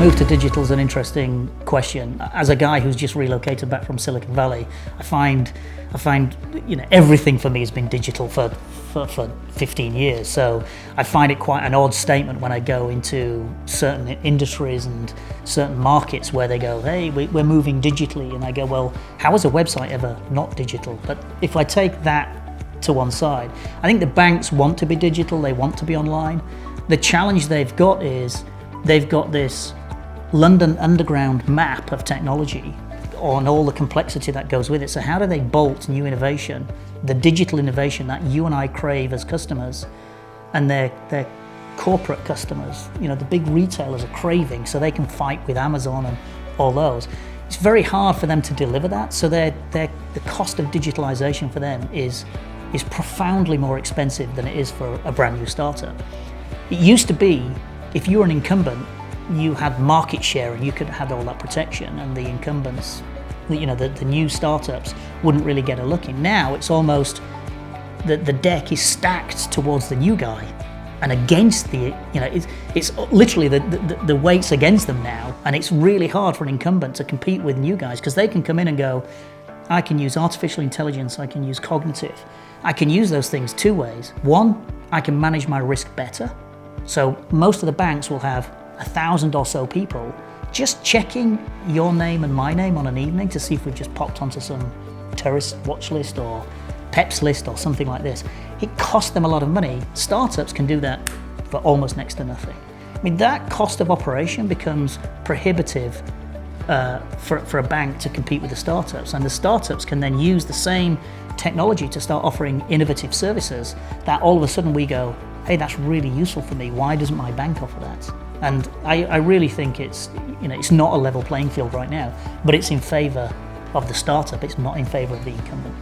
move to digital is an interesting question. As a guy who's just relocated back from Silicon Valley, I find everything for me has been digital for 15 years. So I find it quite an odd statement when I go into certain industries and certain markets where they go, hey, we're moving digitally. And I go, well, how is a website ever not digital? But if I take that to one side, I think the banks want to be digital, they want to be online. The challenge they've got is they've got this London Underground map of technology on all the complexity that goes with it. So how do they bolt new innovation, the digital innovation that you and I crave as customers, and their corporate customers, the big retailers are craving, so they can fight with Amazon and all those. It's very hard for them to deliver that. So the cost of digitalization for them is profoundly more expensive than it is for a brand new startup. It used to be, if you were an incumbent, you had market share and you could have all that protection, and the incumbents, the new startups wouldn't really get a look in. Now it's almost the deck is stacked towards the new guy and against it's literally the weight's against them now, and it's really hard for an incumbent to compete with new guys because they can come in and go, I can use artificial intelligence, I can use cognitive, I can use those things two ways. One, I can manage my risk better. So most of the banks will have 1,000 or so people just checking your name and my name on an evening to see if we've just popped onto some terrorist watch list or PEPs list or something like this. It costs them a lot of money. Startups can do that for almost next to nothing. I mean, that cost of operation becomes prohibitive for a bank to compete with the startups, and the startups can then use the same technology to start offering innovative services that all of a sudden we go, hey, that's really useful for me. Why doesn't my bank offer that? And I really think it's not a level playing field right now, but it's in favour of the startup. It's not in favour of the incumbent.